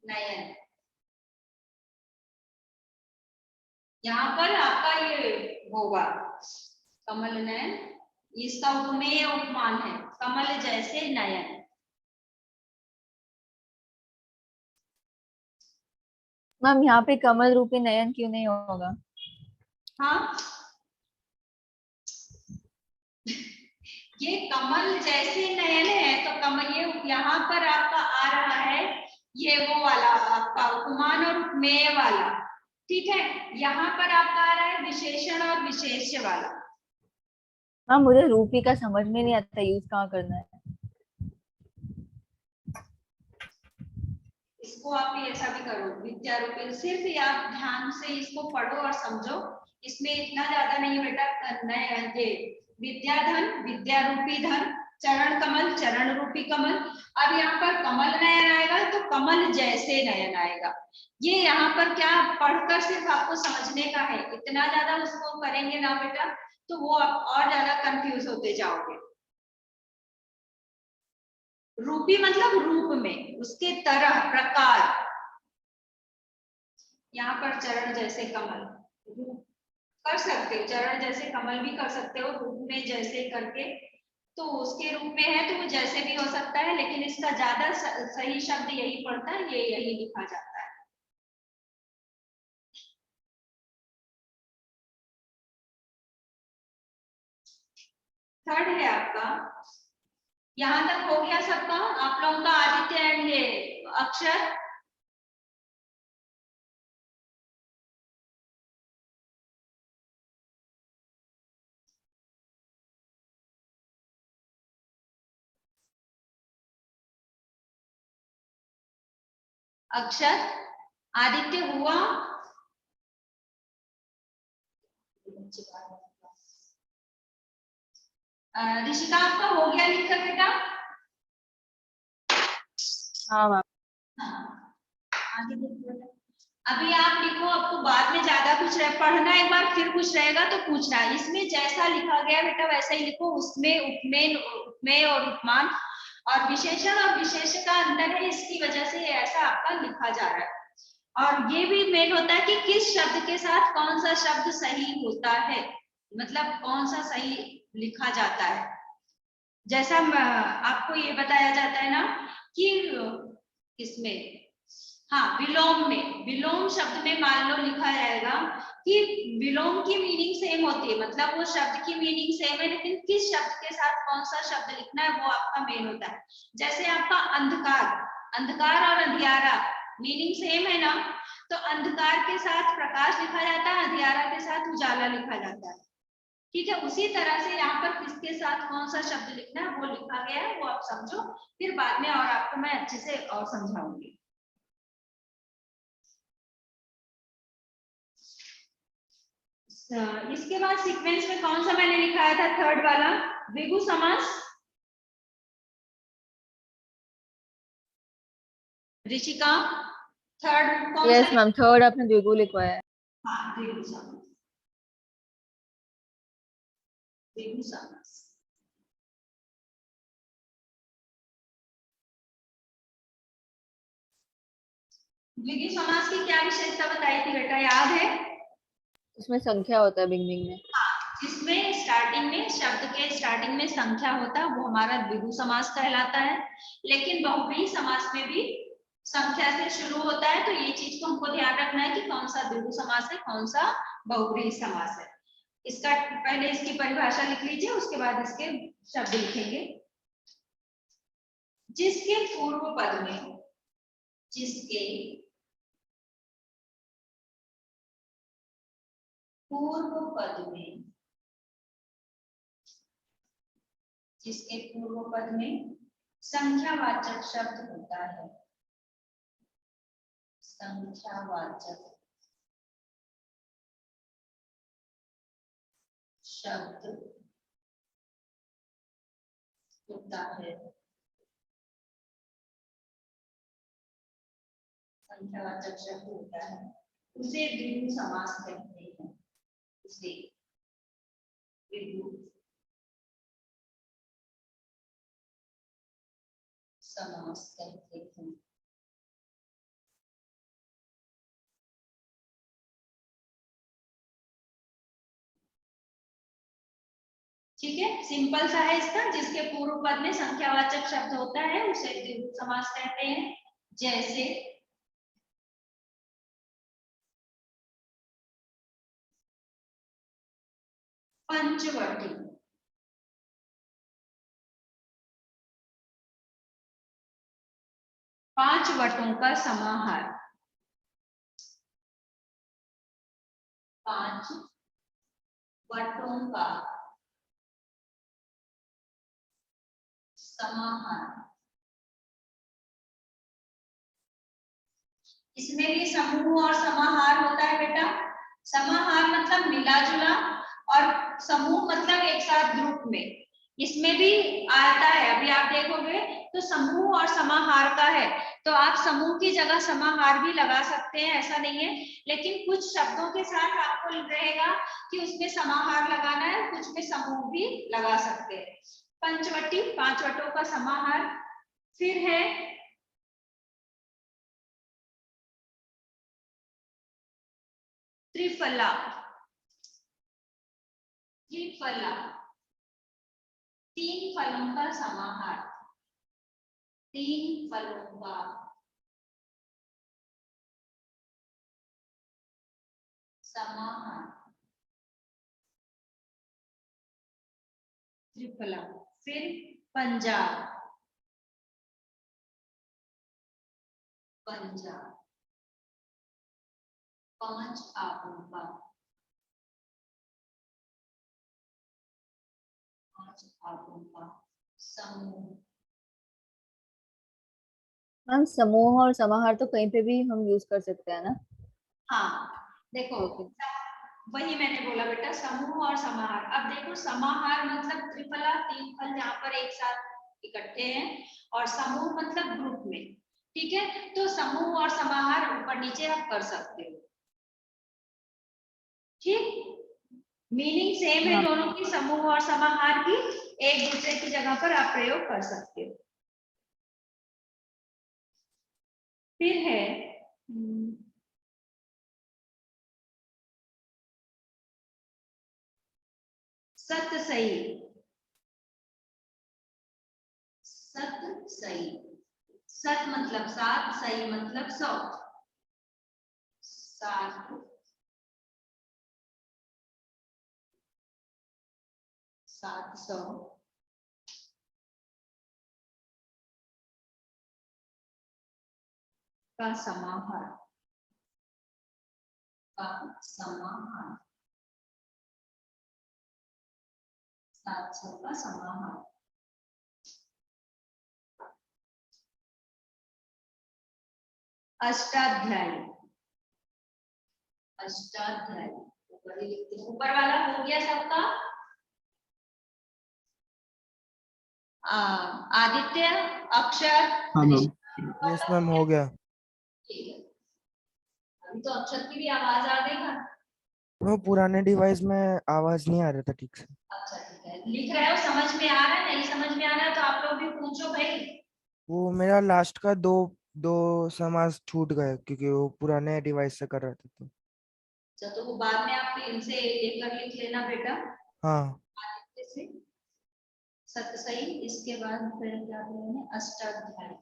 नयन, यहाँ पर आपका ये होगा कमल नयन, इसका उपमेय उपमान है कमल जैसे नयन। मैम यहाँ पे कमल रूपी नयन क्यों नहीं होगा? हाँ, ये कमल जैसे नयन है तो कमल, ये यहाँ पर आपका आ रहा है ये वो वाला आपका उपमान और उपमेय वाला। ठीक है, यहाँ पर आपका आ रहा है विशेषण और विशेष्य वाला। हाँ, मुझे रूपी का समझ में नहीं आता यूज कहाँ करना है। इसको आप ऐसा भी करो, विद्या रूपी, सिर्फ ये आप ध्यान से इसको पढ़ो और समझो, इसमें इतना ज्यादा नहीं बेटा। ये विद्या धन, विद्या रूपी धन, चरण कमल, चरण रूपी कमल। अब यहाँ पर कमल नयन आएगा तो कमल जैसे नयन आएगा। ये यहाँ पर क्या पढ़कर सिर्फ आपको समझने का है, इतना ज्यादा उसको करेंगे ना बेटा तो वो आप और ज्यादा कंफ्यूज होते जाओगे। रूपी मतलब रूप में, उसके तरह, प्रकार। यहाँ पर चरण जैसे कमल, रूप कर सकते हो, चरण जैसे कमल भी कर सकते हो, रूप में जैसे करके, तो उसके रूप में है तो वो जैसे भी हो सकता है, लेकिन इसका ज्यादा सही शब्द यही पड़ता है, ये यही लिखा जाता है। थर्ड है आपका, यहाँ तक हो गया सबका आप लोगों का, आदित्य एंड ये अक्षर। अक्षर आदित्य हुआ, ऋषिका आपका हो गया लिखकर बेटा? हाँ मैम। हाँ, आगे देखो बेटा। अभी आप लिखो, आपको बाद में ज्यादा कुछ पढ़ना, एक बार फिर कुछ रहेगा तो पूछना। इसमें जैसा लिखा गया बेटा वैसा ही लिखो, उसमें उपमेय, उपमेय और उपमान और विशेषण और विशेष का अंतर है, इसकी वजह से ऐसा आपका लिखा जा रहा है। और ये भी मेन होता है कि किस शब्द के साथ कौन सा शब्द सही होता है, मतलब कौन सा सही लिखा जाता है। जैसा आपको ये बताया जाता है ना कि इसमें, हाँ विलोम में, विलोम शब्द में मान लो लिखा जाएगा कि विलोम की मीनिंग सेम होती है, मतलब वो शब्द की मीनिंग सेम है, लेकिन किस शब्द के साथ कौन सा शब्द लिखना है वो आपका मेन होता है। जैसे आपका अंधकार, अंधकार और अंधियारा मीनिंग सेम है ना, तो अंधकार के साथ प्रकाश लिखा जाता है, अंधियारा के साथ उजाला लिखा जाता है। ठीक है, उसी तरह से यहाँ पर किसके साथ कौन सा शब्द लिखना है वो लिखा गया है, वो आप समझो, फिर बाद में और आपको मैं अच्छे से और समझाऊंगी। इसके बाद सीक्वेंस में कौन सा मैंने लिखाया था, थर्ड वाला द्विगु समास। ऋषिका थर्ड कौन यस सा? मैम, थर्ड आपने द्विगु लिखवाया है। हाँ, द्विगु समास, द्विगु समास। द्विगु समास की क्या विशेषता बताई थी बेटा, याद है? उसमें संख्या होता है बिगनिंग में। जिसमें स्टार्टिंग में शब्द के स्टार्टिंग में संख्या होता है वो हमारा द्विगु समास कहलाता है। लेकिन बहुव्रीहि समास में भी संख्या से शुरू होता है, तो ये चीज को हमको ध्यान रखना है कि कौन सा द्विगु समास है, कौन सा बहुव्रीहि समास है। इसका पहले इसकी परिभाषा लिख लीजिए, उसके बाद इसके शब्द लिखेंगे। जिसके पूर्व पद में, जिसके पूर्व पद में, जिसके पूर्व पद में संख्यावाचक शब्द होता है, संख्यावाचक शब्द होता है, संख्यावाचक शब्द होता है, उसे द्विगु समास कहते हैं। उसे द्विगु समास कहते हैं। ठीक है, सिंपल सा है इसका। जिसके पूर्व पद में संख्यावाचक शब्द होता है उसे द्विगु समास कहते हैं। जैसे पंचवटी, पांच वटों का समाहार, पांच वटों का समाहार। इसमें भी समूह और समाहार होता है बेटा। समाहार मतलब मिला जुला, और समूह मतलब एक साथ ग्रुप में। इसमें भी आता है, अभी आप देखोगे तो समूह और समाहार का है, तो आप समूह की जगह समाहार भी लगा सकते हैं, ऐसा नहीं है। लेकिन कुछ शब्दों के साथ आपको रहेगा कि उसमें समाहार लगाना है, कुछ में समूह भी लगा सकते हैं। पंचवटी, पांच वटों का समाहार। फिर है त्रिफला, त्रिफला, तीन फलों का समाहार, तीन फलों का समाहार, त्रिफला। फिर पंजाब, पंजाब, पांच आबों का, पांच आबों का समूह। मैम समूह और समाहार तो कहीं पे भी हम यूज कर सकते हैं ना। हाँ देखो, ओके। वही मैंने बोला बेटा, समूह और समाहार। अब देखो, समाहार मतलब त्रिफला, तीन फल जहाँ पर एक साथ इकट्ठे हैं, और समूह मतलब ग्रुप में। ठीक है, तो समूह और समाहार ऊपर नीचे आप कर सकते हो। ठीक, मीनिंग सेम है हाँ। दोनों की, समूह और समाहार की। एक दूसरे की जगह पर आप प्रयोग कर सकते हो। फिर है सत सही, सत सही। सत मतलब सात, सही मतलब 100। सात, 700 का समाहार, का समाहार। 7 शब्द का समाहार। अष्टाध्यायी, अष्टाध्यायी ऊपर ही लिखते हैं। ऊपर वाला हो गया सबका। आदित्य, अक्षर, हाँ मैम। यस मैम, हो गया। ठीक है। अभी तो अक्षर की भी आवाज आ गई ना। वो पुराने डिवाइस में आवाज नहीं आ रहा था ठीक से। अच्छा ठीक है, लिख रहे हो, समझ में आ रहा है? नहीं समझ में आ रहा है तो आप लोग भी पूछो भाई। वो मेरा लास्ट का दो दो समास छूट गए क्योंकि वो पुराने डिवाइस से कर रहा था तो। अच्छा, तो वो बाद में आप इनसे लेकर लिख लेना बेटा, हाँ आदित्य से। सत्य सही। इसके बाद फिर क्या करेंगे, अष्टाध्यायी।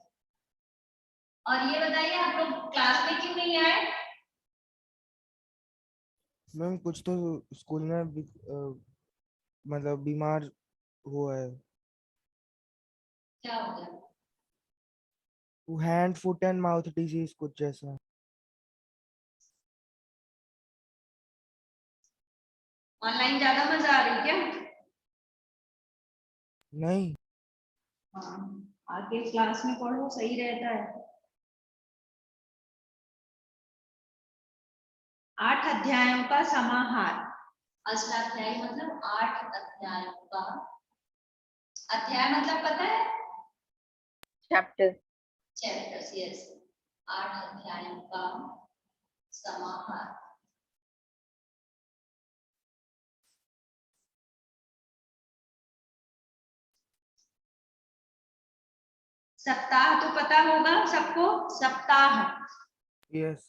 और ये बताइए आप लोग क्लास में क्यों नहीं आए? मैम कुछ तो स्कूल में मतलब बीमार हुआ है। क्या हो गया? वो hand foot and mouth disease कुछ जैसा। ऑनलाइन ज्यादा मजा आ रही क्या? नहीं। हाँ, आगे क्लास में पढ़ो, सही रहता है। 8 अध्यायों का समाहार। अष्टाध्यायी मतलब 8 अध्यायों का। अध्याय मतलब पता है? चैप्टर। Chapters, yes. 8 अध्यायों का समाहार। सप्ताह तो पता होगा सबको, सप्ताह यस।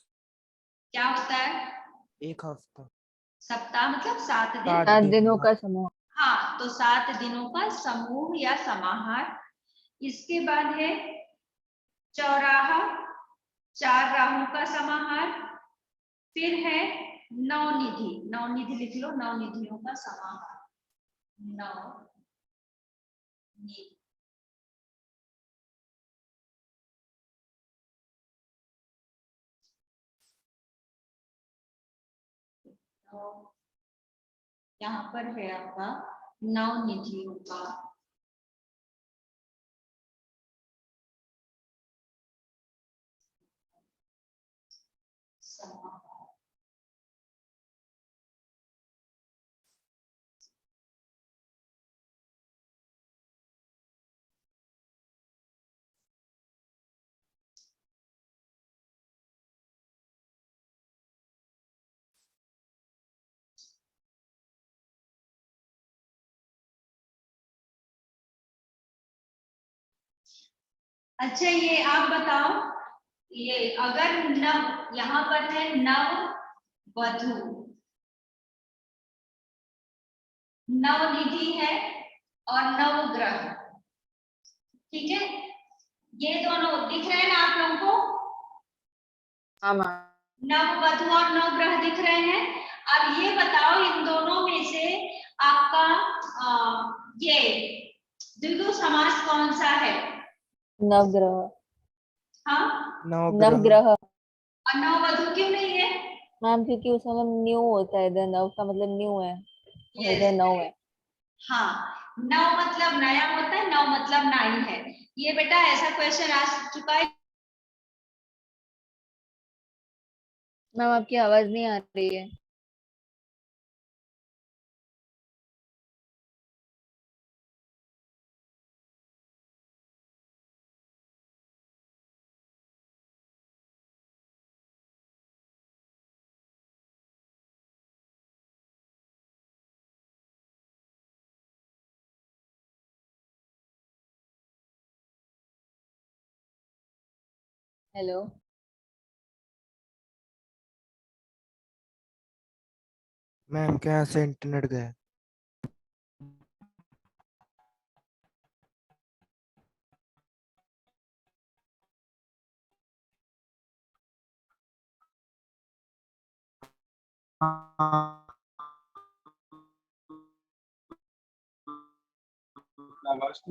क्या होता है? एक हफ्ता। सप्ताह मतलब 7 दिन। 7 7 दिन। दिनों का समूह। हाँ, तो 7 दिनों का समूह या समाहार। इसके बाद है चौराहा, 4 राहों का समाहार। फिर है नवनिधि, नवनिधि लिख लो, नवनिधियों का समाहार। नवनिधि। तो यहाँ पर है आपका नवनिधियों का समाहार। अच्छा, ये आप बताओ, ये अगर नव, यहाँ पर है नव वधु, नवनिधि है और नवग्रह, ठीक है? ये दोनों दिख रहे हैं ना आप लोगों को? हाँ मैम। नव वधु और नवग्रह दिख रहे हैं। अब ये बताओ, इन दोनों में से आपका ये द्विगु समास कौन सा है? नवग्रह। हाँ, नवग्रह। नवग्रह। और नववधु क्यों नहीं है? मैम क्योंकि उसमें मतलब न्यू होता है, इधर नव का मतलब न्यू है और Yes. इधर नव है। हाँ, नव मतलब नया होता है, नव मतलब नाई है। ये बेटा ऐसा क्वेश्चन आ चुका है। मैम आपकी आवाज नहीं आ रही है। हेलो। मैम क्या यहाँ से इंटरनेट गया? आवाज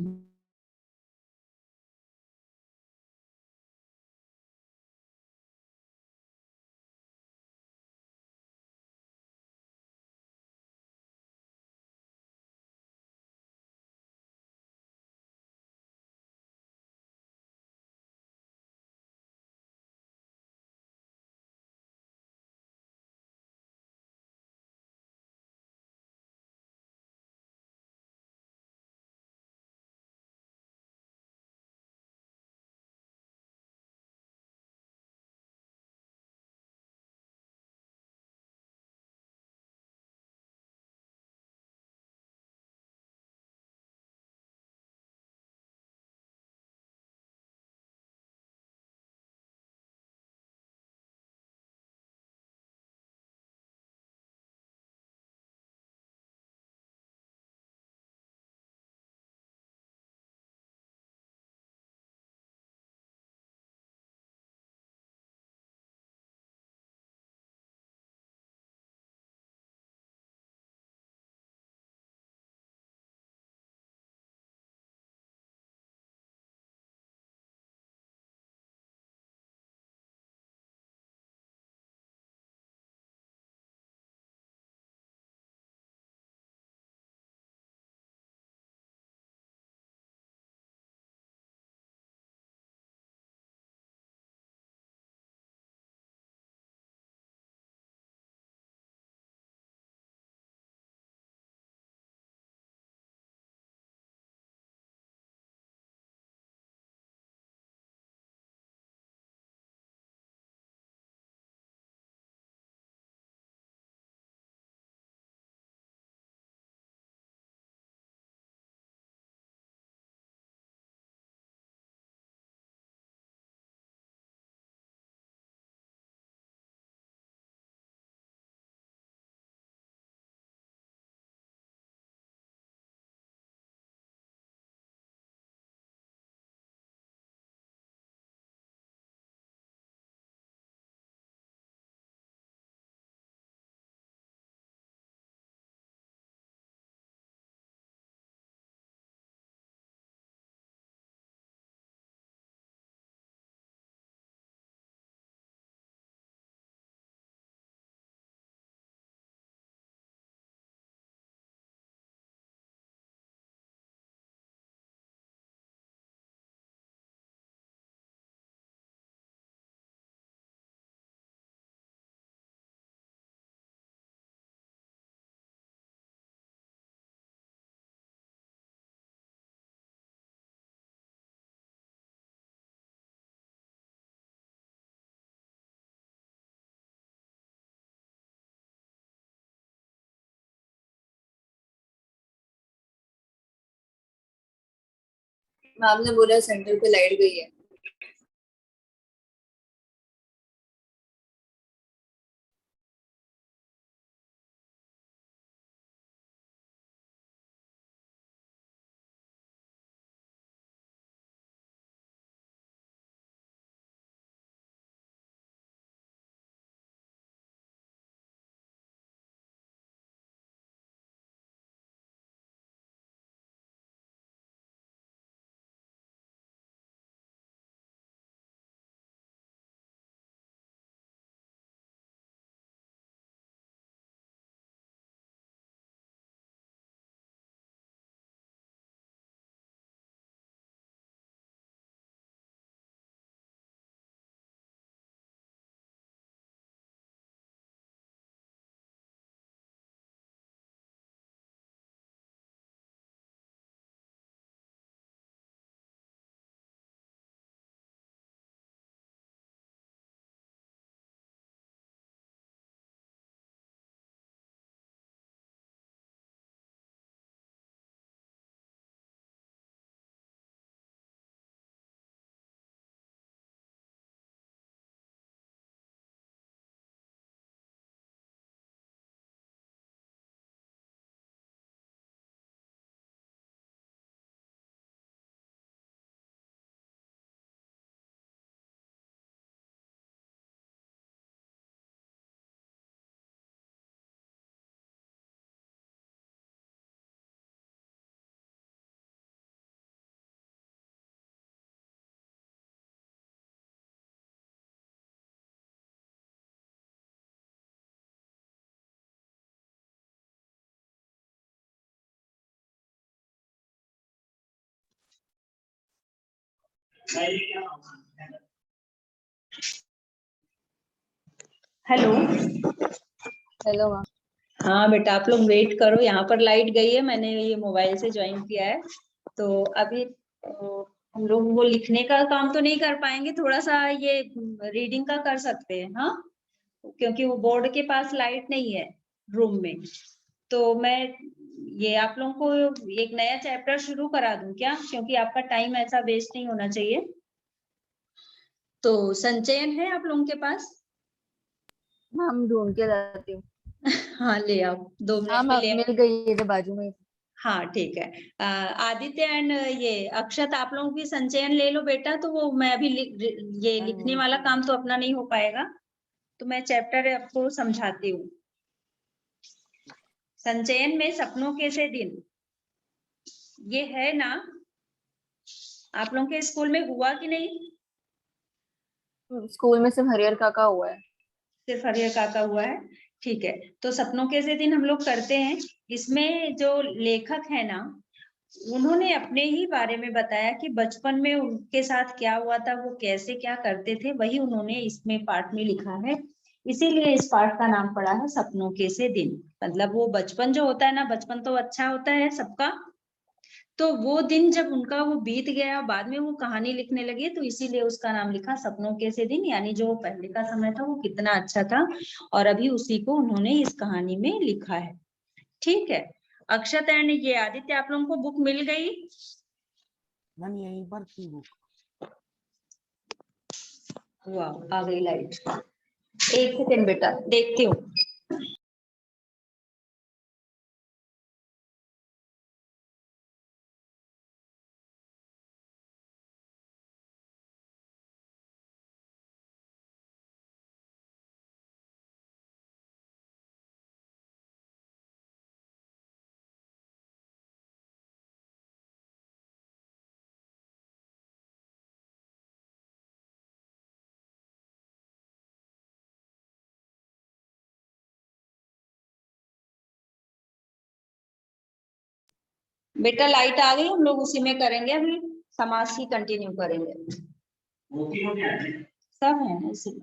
मैम ने बोला सेंटर पे लाइट गई है। हेलो। Hello ma'am. हाँ बेटा, आप लोग वेट करो, यहाँ पर लाइट गई है, मैंने ये मोबाइल से ज्वाइन किया है। तो अभी हम लोग वो लिखने का काम तो नहीं कर पाएंगे, थोड़ा सा ये रीडिंग का कर सकते हैं, हाँ, क्योंकि वो बोर्ड के पास लाइट नहीं है रूम में। तो मैं ये आप लोगों को एक नया चैप्टर शुरू करा दूं क्या, क्योंकि आपका टाइम ऐसा वेस्ट नहीं होना चाहिए। तो संचयन है आप लोगों के पास? मैम ढूंढ के लाती हूँ। हाँ ले आओ, 2 हाँ मिनट में ले मैम आओ। मिल गई है, इधर बाजू में ही। हाँ ठीक है। आदित्य एंड ये अक्षत, आप लोग भी संचयन ले लो बेटा। तो वो मैं अभी ये लिखने वाला काम तो अपना नहीं हो पाएगा, तो मैं चैप्टर आपको समझाती हूँ। संचयन में सपनों के से दिन, ये है ना, आप लोगों के स्कूल में हुआ कि नहीं? स्कूल में सिर्फ हरिहर काका हुआ है। सिर्फ हरिहर काका हुआ है, ठीक है। तो सपनों के से दिन हम लोग करते हैं। इसमें जो लेखक है ना, उन्होंने अपने ही बारे में बताया कि बचपन में उनके साथ क्या हुआ था, वो कैसे क्या करते थे, वही उन्होंने इसमें पाठ में लिखा है। इसीलिए इस पाठ का नाम पड़ा है सपनों के से दिन। मतलब वो बचपन जो होता है ना, बचपन तो अच्छा होता है सबका, तो वो दिन जब उनका वो बीत गया, बाद में वो कहानी लिखने लगे, तो इसीलिए उसका नाम लिखा सपनों के से दिन। यानी जो पहले का समय था वो कितना अच्छा था, और अभी उसी को उन्होंने इस कहानी में लिखा है। ठीक है। अक्षत एंड ये आदित्य, आप लोगों को बुक मिल गई? मैम यहीं पर थी बुक। वाह, आ गई लाइट। एक सेकंड बेटा, देखती हूँ। बेटा लाइट आ गई, हम लोग उसी में करेंगे अभी, समास ही कंटिन्यू करेंगे। सब है ना इसी में।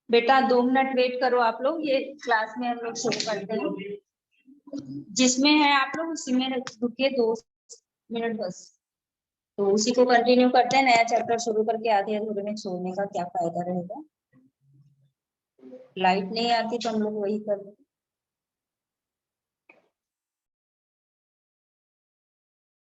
बेटा 2 मिनट वेट करो आप लोग, ये क्लास में हम लोग शुरू करते हैं। जिसमें है आप लोग उसी में रुकिए 2 मिनट बस। तो उसी को कंटिन्यू करते हैं, नया चैप्टर शुरू करके आधे अधूरे में छोड़ने का क्या फायदा रहेगा। लाइट नहीं आती तो हम लोग वही कर